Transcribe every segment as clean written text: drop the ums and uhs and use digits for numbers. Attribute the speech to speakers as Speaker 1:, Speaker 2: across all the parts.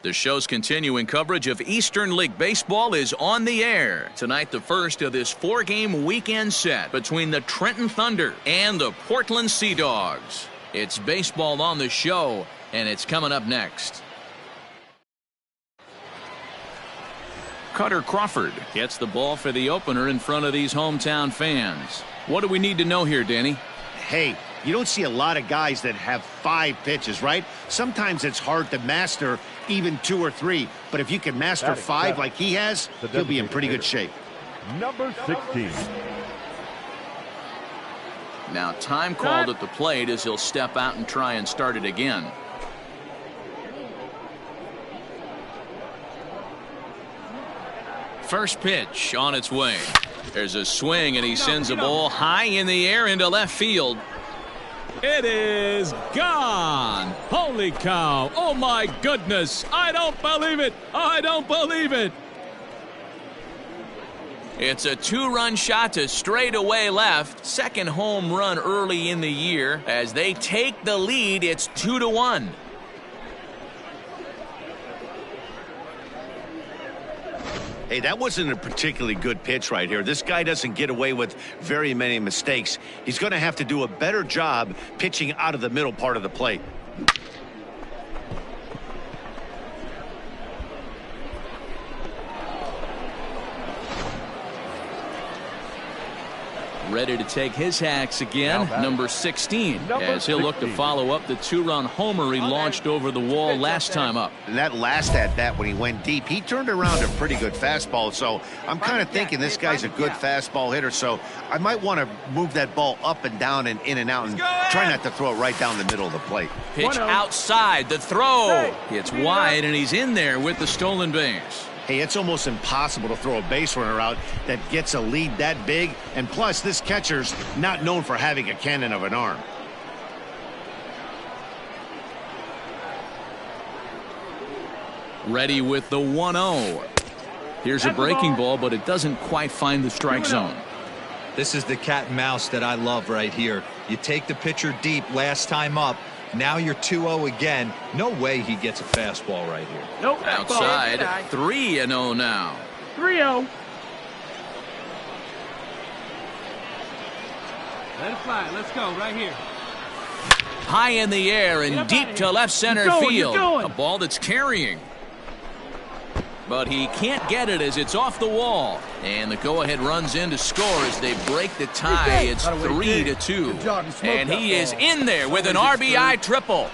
Speaker 1: The show's continuing coverage of Eastern League Baseball is on the air. Tonight, the first of this 4-game weekend set between the Trenton Thunder and the Portland Sea Dogs. It's baseball on the show, and it's coming up next. Cutter Crawford gets the ball for the opener in front of these hometown fans. What do we need to know here, Danny?
Speaker 2: Hey, you don't see a lot of guys that have 5 pitches, right? Sometimes it's hard to master even 2 or 3. But if you can master 5 like he has, he'll be in pretty good shape.
Speaker 3: Number 16.
Speaker 1: Now time called at the plate as he'll step out and try and start it again. First pitch on its way. There's a swing, and he sends a ball high in the air into left field.
Speaker 4: It is gone. Holy cow. Oh, my goodness. I don't believe it. I don't believe it.
Speaker 1: It's a 2-run shot to straightaway left. Second home run early in the year. As they take the lead, it's 2-1.
Speaker 2: Hey, that wasn't a particularly good pitch right here. This guy doesn't get away with very many mistakes. He's going to have to do a better job pitching out of the middle part of the plate.
Speaker 1: Ready to take his hacks again, number 16, as he'll look to follow up the 2-run homer he launched over the wall last time up.
Speaker 2: And that last at-bat when he went deep, he turned around a pretty good fastball. So I'm kind of thinking this guy's a good fastball hitter. So I might want to move that ball up and down and in and out and try not to throw it right down the middle of the plate.
Speaker 1: Pitch outside, the throw. It's wide, and he's in there with the stolen base.
Speaker 2: Hey, it's almost impossible to throw a base runner out that gets a lead that big. And plus, this catcher's not known for having a cannon of an arm.
Speaker 1: Ready with the 1-0. Here's a breaking ball, but it doesn't quite find the strike zone.
Speaker 5: This is the cat and mouse that I love right here. You take the pitcher deep last time up. Now you're 2-0 again. No way he gets a fastball right here.
Speaker 4: Nope.
Speaker 1: Outside, 3-0 now.
Speaker 4: 3-0. Let it fly. Let's go right here.
Speaker 1: High in the air and deep to left center field. A ball that's carrying. But he can't get it as it's off the wall. And the go-ahead runs in to score as they break the tie. It's 3-2. And he is in there with an RBI triple.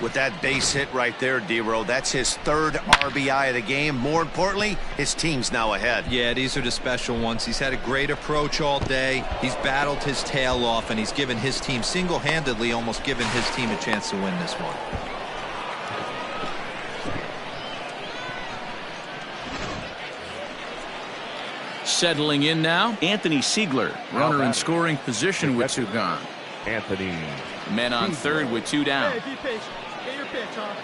Speaker 2: With that base hit right there, D-Row, that's his 3rd RBI of the game. More importantly, his team's now ahead.
Speaker 5: Yeah, these are the special ones. He's had a great approach all day. He's battled his tail off, and he's given his team single-handedly, almost given his team a chance to win this one.
Speaker 1: Settling in now, Anthony Siegler, runner in scoring position with 2 gone.
Speaker 3: Anthony.
Speaker 1: Men on third with 2 down.
Speaker 6: Hey, pitch. Get your pitch, huh?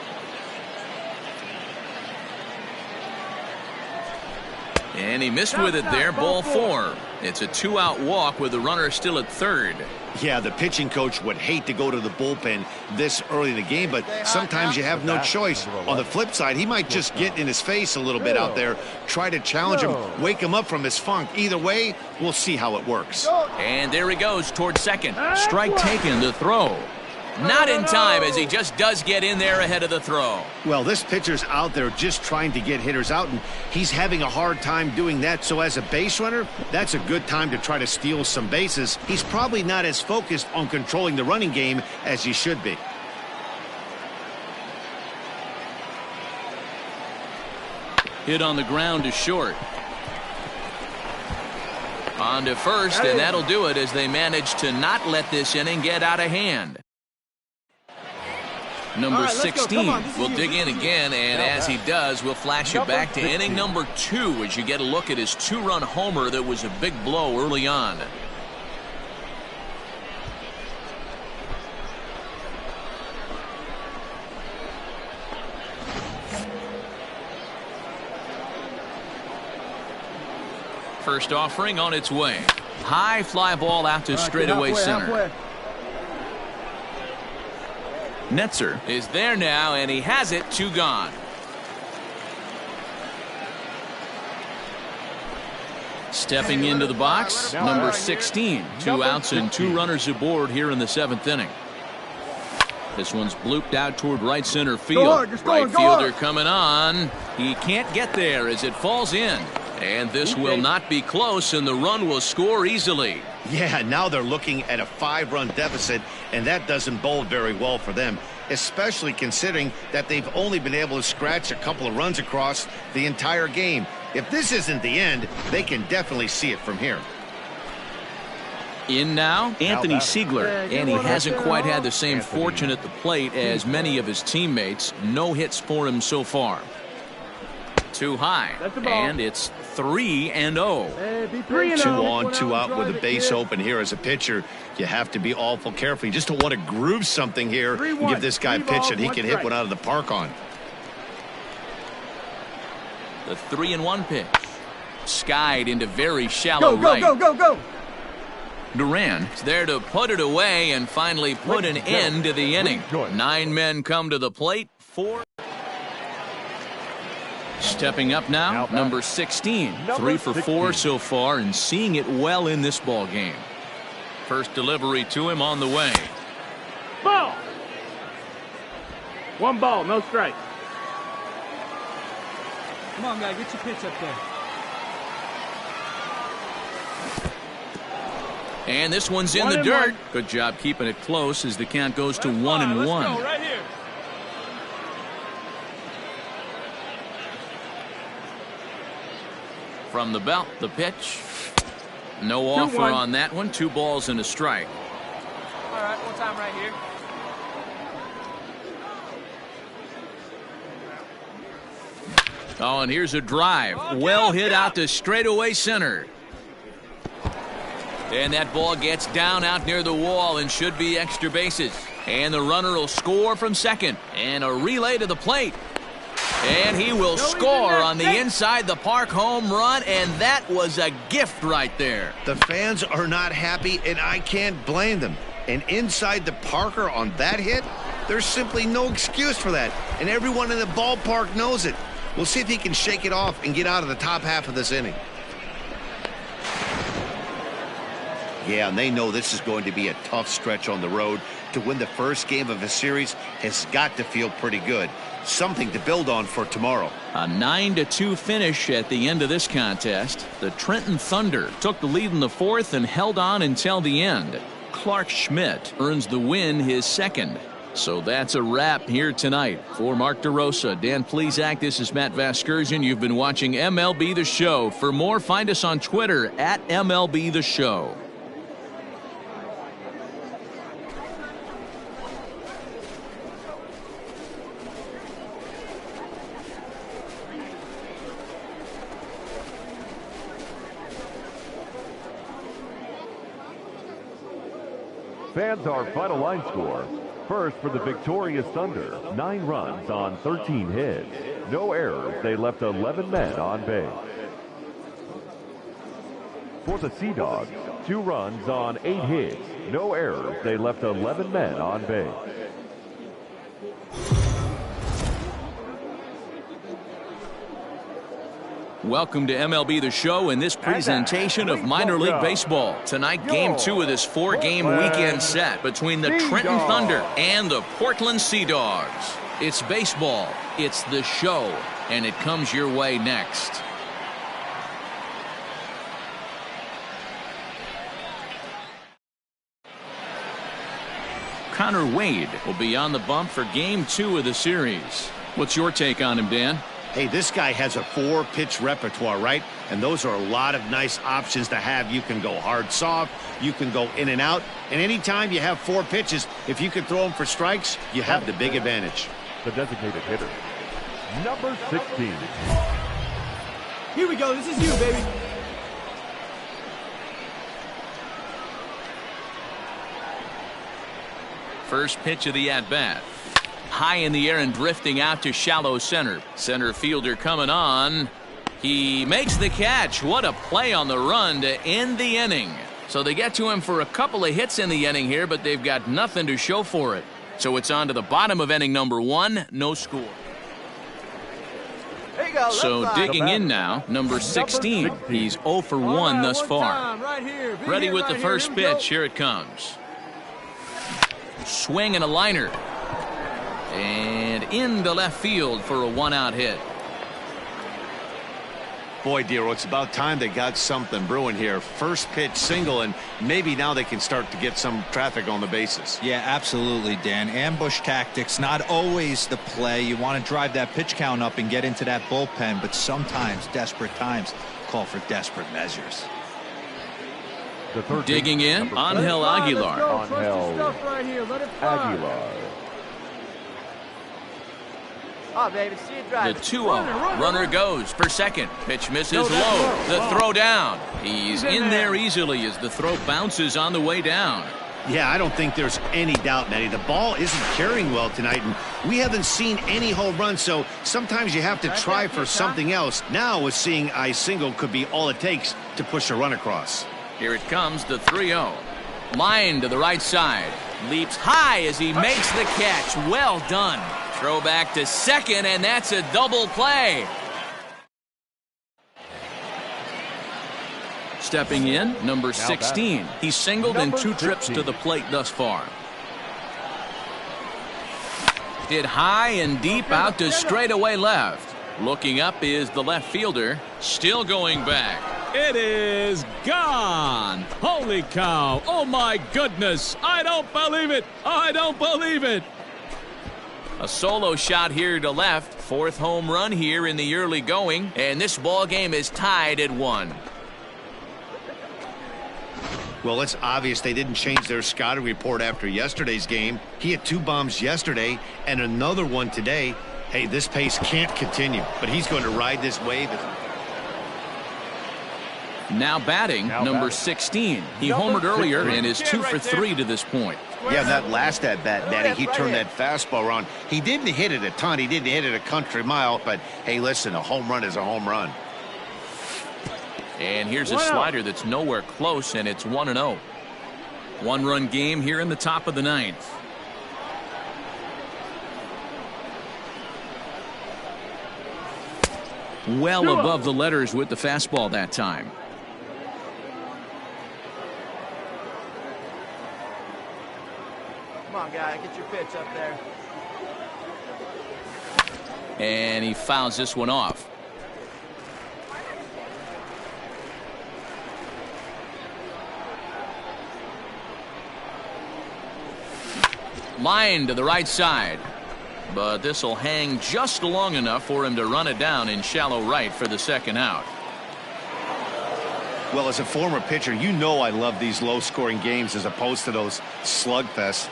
Speaker 1: And he missed with it there, ball 4. It's a 2-out walk with the runner still at third.
Speaker 2: Yeah, the pitching coach would hate to go to the bullpen this early in the game, but sometimes you have no choice. On the flip side, he might just get in his face a little bit out there, try to challenge him, wake him up from his funk. Either way, we'll see how it works.
Speaker 1: And there he goes towards second. Strike taken, the throw. Not in time, as he just does get in there ahead of the throw.
Speaker 2: Well, this pitcher's out there just trying to get hitters out, and he's having a hard time doing that. So as a base runner, that's a good time to try to steal some bases. He's probably not as focused on controlling the running game as he should be.
Speaker 1: Hit on the ground to short. On to first, and that'll do it as they manage to not let this inning get out of hand. Number 16 will dig in again, and as he does, we'll flash you back to inning number 2 as you get a look at his 2-run homer that was a big blow early on. First offering on its way. High fly ball out to straightaway center. Netzer is there now, and he has it, 2 gone. Stepping into the box, number 16. 2 outs and 2 runners aboard here in the 7th inning. This one's blooped out toward right center field. Right fielder coming on. He can't get there as it falls in. And this will not be close, and the run will score easily.
Speaker 2: Yeah, now they're looking at a 5-run deficit, and that doesn't bode very well for them, especially considering that they've only been able to scratch a couple of runs across the entire game. If this isn't the end, they can definitely see it from here.
Speaker 1: In now, Anthony Siegler, and he hasn't quite had the same fortune at the plate as many of his teammates. No hits for him so far. Too high, and it's 3-0.
Speaker 2: 2 on, 2 out with a base open here as a pitcher. You have to be awful careful. You just don't want to groove something here and give this guy a pitch that he can hit one out of the park on.
Speaker 1: The 3-1 pitch. Skied into very shallow right.
Speaker 6: Go.
Speaker 1: Duran is there to put it away and finally put an end to the inning. 9 men come to the plate. 4. Stepping up now, number 16. 3 for 4 so far and seeing it well in this ball game. First delivery to him on the way.
Speaker 7: Ball. 1 ball, no strikes.
Speaker 6: Come on, guy, get your pitch up there.
Speaker 1: And this one's in the dirt. Good job keeping it close as the count goes to 1-1.
Speaker 7: Right here.
Speaker 1: From the belt, the pitch. No offer on that one. 2 balls and a strike.
Speaker 6: All right, one time right here.
Speaker 1: Oh, and here's a drive. Well hit out to straightaway center. And that ball gets down out near the wall and should be extra bases. And the runner will score from second. And a relay to the plate. And he will score on the inside the park home run, and that was a gift right there.
Speaker 2: The fans are not happy, and I can't blame them. And inside the Parker on that hit, there's simply no excuse for that. And everyone in the ballpark knows it. We'll see if he can shake it off and get out of the top half of this inning. Yeah, and they know this is going to be a tough stretch on the road. To win the first game of a series has got to feel pretty good. Something to build on for tomorrow.
Speaker 1: A 9-2 finish at the end of this contest. The Trenton Thunder took the lead in the 4th and held on until the end. Clark Schmidt earns the win, his 2nd. So that's a wrap here tonight. For Mark DeRosa, Dan Plesac, this is Matt Vasgersian. You've been watching MLB The Show. For more, find us on Twitter at MLB The Show.
Speaker 3: Fans, our final line score. First for the victorious Thunder, 9 runs on 13 hits. No errors, they left 11 men on base. For the Sea Dogs, 2 runs on 8 hits. No errors, they left 11 men on base.
Speaker 1: Welcome to MLB The Show in this presentation of minor league baseball. Tonight, game 2 of this 4-game weekend set between the Trenton Thunder and the Portland Sea Dogs. It's baseball, it's the show, and it comes your way next. Connor Wade will be on the bump for game 2 of the series. What's your take on him, Dan?
Speaker 2: Hey, this guy has a 4-pitch repertoire, right? And those are a lot of nice options to have. You can go hard, soft. You can go in and out. And anytime you have 4 pitches, if you can throw them for strikes, you have the big advantage.
Speaker 3: The designated hitter, number 16.
Speaker 6: Here we go. This is you, baby.
Speaker 1: First pitch of the at-bat. High in the air and drifting out to shallow center. Center fielder coming on. He makes the catch. What a play on the run to end the inning. So they get to him for a couple of hits in the inning here, but they've got nothing to show for it. So it's on to the bottom of inning number 1. No score. So digging in now, number 16. He's 0 for 1 thus far. Ready with the first pitch. Here it comes. Swing and a liner. And into left field for a 1-out hit.
Speaker 2: Boy, Dero, it's about time they got something brewing here. First pitch single, and maybe now they can start to get some traffic on the bases.
Speaker 5: Yeah, absolutely, Dan. Ambush tactics, not always the play. You want to drive that pitch count up and get into that bullpen, but sometimes desperate times call for desperate measures.
Speaker 1: Digging in, Angel Aguilar.
Speaker 3: Angel Aguilar.
Speaker 6: Oh, baby, see it drive.
Speaker 1: The 2-0. Runner goes for second. Pitch misses low. The throw down. He's in there easily as the throw bounces on the way down.
Speaker 2: Yeah, I don't think there's any doubt, Matty. The ball isn't carrying well tonight, and we haven't seen any home runs, so sometimes you have to try for something else. Now, with seeing I single could be all it takes to push a run across.
Speaker 1: Here it comes, the 3-0. Line to the right side. Leaps high as he makes the catch. Well done. Throw back to second, and that's a double play. Stepping in, number 16. He's singled in 2 trips to the plate thus far. Hit high and deep out to straightaway left. Looking up is the left fielder. Still going back.
Speaker 4: It is gone. Holy cow. Oh, my goodness. I don't believe it. I don't believe it.
Speaker 1: A solo shot here to left. 4th home run here in the early going. And this ball game is tied at 1.
Speaker 2: Well, it's obvious they didn't change their scouting report after yesterday's game. He had 2 bombs yesterday and another one today. Hey, this pace can't continue, but he's going to ride this wave.
Speaker 1: Now batting, number 16. He homered earlier and is 2 for 3 to this point.
Speaker 2: Yeah, that last at-bat, Daddy, he turned that fastball around. He didn't hit it a ton. He didn't hit it a country mile, but, hey, listen, a home run is a home run.
Speaker 1: And here's a slider that's nowhere close, and it's 1-0. 1-run game here in the top of the 9th. Well above the letters with the fastball that time.
Speaker 6: Come on, guy, get your pitch up there.
Speaker 1: And he fouls this one off. Line to the right side. But this will hang just long enough for him to run it down in shallow right for the 2nd out.
Speaker 2: Well, as a former pitcher, you know I love these low-scoring games as opposed to those slugfests.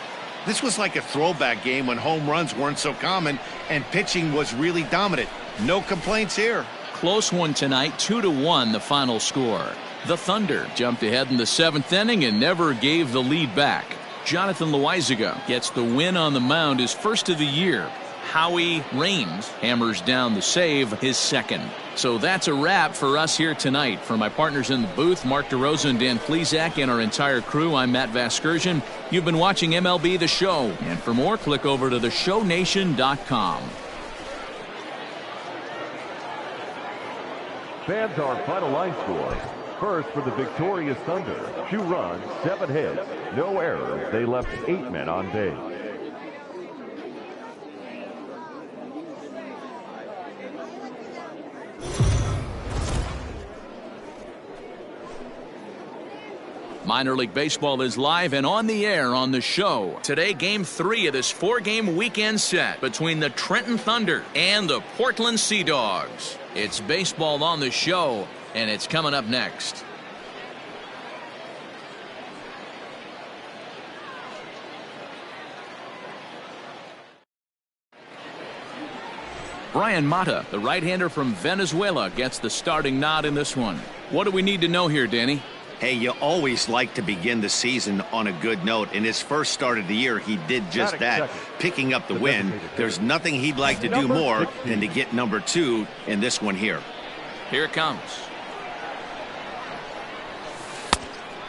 Speaker 2: This was like a throwback game when home runs weren't so common and pitching was really dominant. No complaints here.
Speaker 1: Close one tonight, 2-1 the final score. The Thunder jumped ahead in the 7th inning and never gave the lead back. Jonathan Loaizaga gets the win on the mound, his first of the year. Howie Raines hammers down the save, his 2nd. So that's a wrap for us here tonight. For my partners in the booth, Mark DeRosa and Dan Plesac, and our entire crew, I'm Matt Vasgersian. You've been watching MLB The Show. And for more, click over to theshownation.com.
Speaker 3: Fans, our final line score. First for the victorious Thunder, 2 runs, 7 hits, no errors. They left 8 men on base.
Speaker 1: Minor League Baseball is live and on the air on the show. Today, Game 3 of this 4-game weekend set between the Trenton Thunder and the Portland Sea Dogs. It's baseball on the show, and it's coming up next. Brian Mata, the right-hander from Venezuela, gets the starting nod in this one. What do we need to know here, Danny?
Speaker 2: Hey, you always like to begin the season on a good note. In his first start of the year, he did just that, picking up the win. There's nothing he'd like to do more than to get number 2 in this one here.
Speaker 1: Here it comes.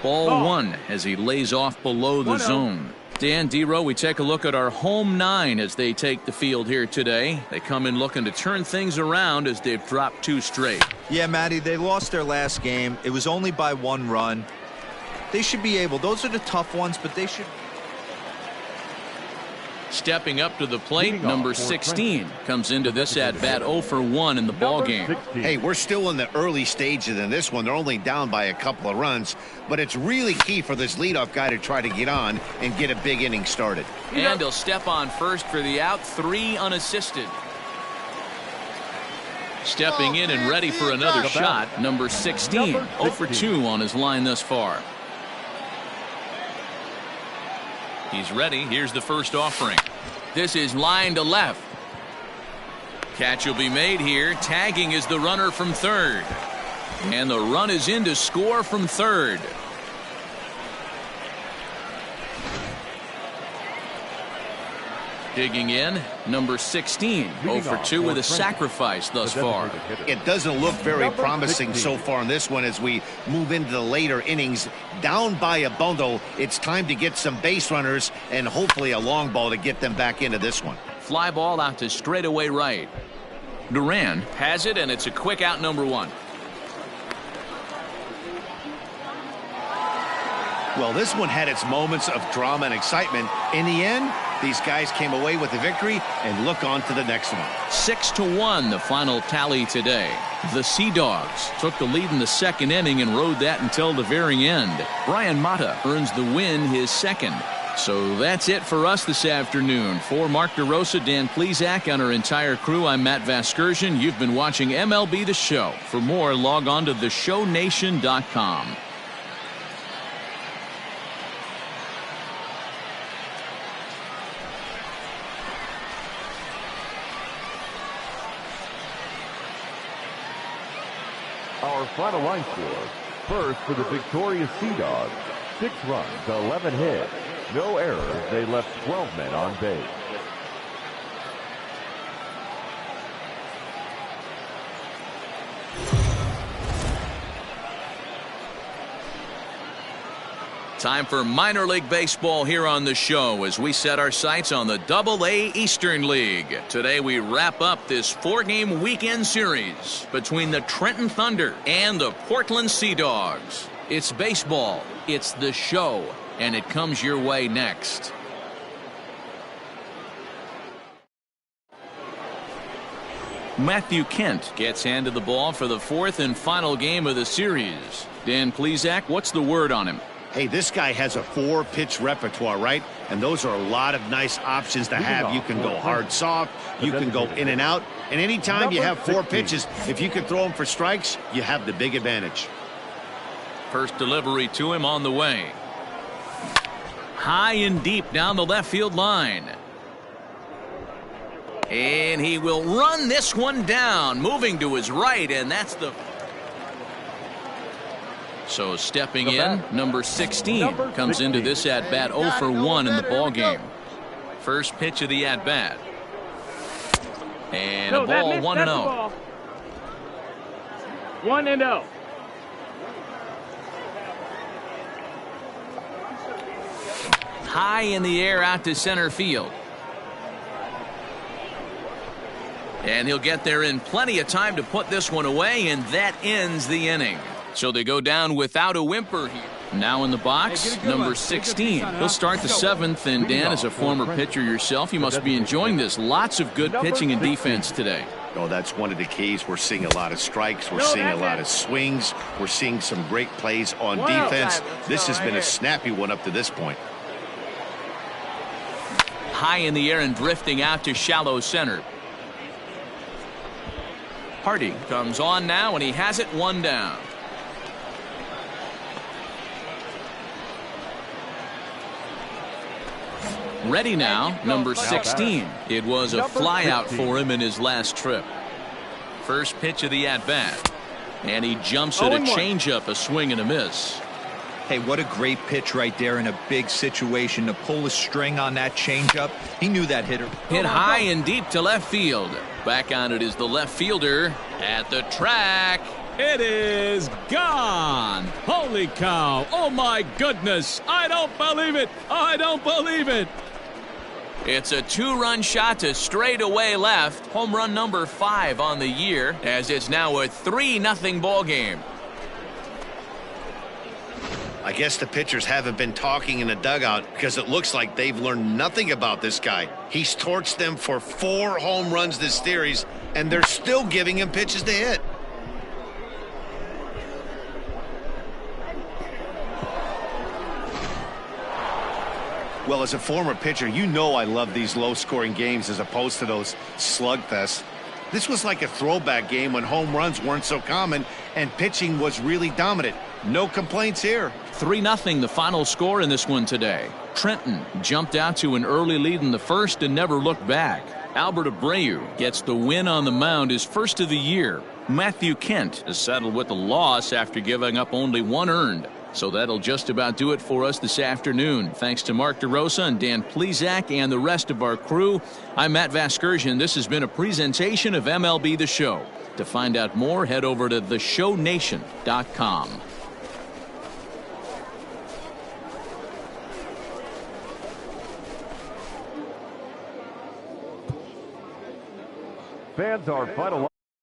Speaker 1: Ball 1 as he lays off below the zone. Dan Dero, we take a look at our home 9 as they take the field here today. They come in looking to turn things around as they've dropped 2 straight.
Speaker 5: Yeah, Matty, they lost their last game. It was only by 1 run. They should be able. Those are the tough ones, but they should.
Speaker 1: Stepping up to the plate, number 16 comes into this at bat 0 for 1 in the ball game.
Speaker 2: Hey, we're still in the early stages in this one. They're only down by a couple of runs, but it's really key for this leadoff guy to try to get on and get a big inning started.
Speaker 1: And he'll step on first for the out, 3 unassisted. Stepping in and ready for another shot, number 16, 0 for 2 on his line thus far. He's ready. Here's the first offering. This is line to left. Catch will be made here. Tagging is the runner from third. And the run is in to score from third. Digging in, number 16, 0 for 2 with a sacrifice thus far.
Speaker 2: It doesn't look very promising so far in this one as we move into the later innings. Down by a bundle, it's time to get some base runners and hopefully a long ball to get them back into this one.
Speaker 1: Fly ball out to straightaway right. Duran has it, and it's a quick out, number 1.
Speaker 2: Well, this one had its moments of drama and excitement. In the end, these guys came away with the victory and look on to the next one.
Speaker 1: 6-1, the final tally today. The Sea Dogs took the lead in the second inning and rode that until the very end. Brian Mata earns the win, his second. So that's it for us this afternoon. For Mark DeRosa, Dan Plesac, and our entire crew, I'm Matt Vasgersian. You've been watching MLB The Show. For more, log on to theshownation.com.
Speaker 3: Our final line score. First for the victorious Sea Dogs. 6 runs, 11 hits. No errors. They left 12 men on base.
Speaker 1: Time for minor league baseball here on the show as we set our sights on the Double-A Eastern League. Today we wrap up this 4-game weekend series between the Trenton Thunder and the Portland Sea Dogs. It's baseball, it's the show, and it comes your way next. Matthew Kent gets handed the ball for the 4th and final game of the series. Dan Plesac, what's the word on him?
Speaker 2: Hey, this guy has a 4-pitch repertoire, right? And those are a lot of nice options to have. You can go hard, soft. You can go in and out. And anytime you have 4 pitches, if you can throw them for strikes, you have the big advantage.
Speaker 1: First delivery to him on the way. High and deep down the left field line. And he will run this one down, moving to his right, and that's the... So stepping in, number 16 comes into this at-bat 0 for 1 in the ball game. First pitch of the at-bat. And a ball, 1-0.
Speaker 7: 1-0.
Speaker 1: High in the air out to center field. And he'll get there in plenty of time to put this one away, and that ends the inning. So they go down without a whimper here. Now in the box, number 16. He'll start the 7th, and Dan, as a former pitcher yourself, you must be enjoying this. Lots of good pitching and defense today.
Speaker 2: Oh, that's one of the keys. We're seeing a lot of strikes. We're seeing a lot of swings. We're seeing some great plays on defense. This has been a snappy one up to this point.
Speaker 1: High in the air and drifting out to shallow center. Hardy comes on now, and he has it 1 down. Ready now, number 16. It was a flyout for him in his last trip. First pitch of the at-bat. And he jumps at a changeup, a swing and a miss.
Speaker 5: Hey, what a great pitch right there in a big situation to pull a string on that changeup. He knew that hitter.
Speaker 1: Hit high and deep to left field. Back on it is the left fielder at the track.
Speaker 4: It is gone. Holy cow. Oh, my goodness. I don't believe it. I don't believe it.
Speaker 1: It's a 2-run shot to straightaway left. Home run number 5 on the year, as it's now a 3-0 ball game.
Speaker 2: I guess the pitchers haven't been talking in the dugout because it looks like they've learned nothing about this guy. He's torched them for 4 home runs this series, and they're still giving him pitches to hit. Well, as a former pitcher, you know I love these low-scoring games as opposed to those slugfests. This was like a throwback game when home runs weren't so common and pitching was really dominant. No complaints here.
Speaker 1: 3-0 the final score in this one today. Trenton jumped out to an early lead in the first and never looked back. Albert Abreu gets the win on the mound, his first of the year. Matthew Kent is settled with a loss after giving up only 1 earned. So that'll just about do it for us this afternoon. Thanks to Mark DeRosa and Dan Plezak and the rest of our crew. I'm Matt Vasgersian. This has been a presentation of MLB The Show. To find out more, head over to theshownation.com.
Speaker 3: Fans, our final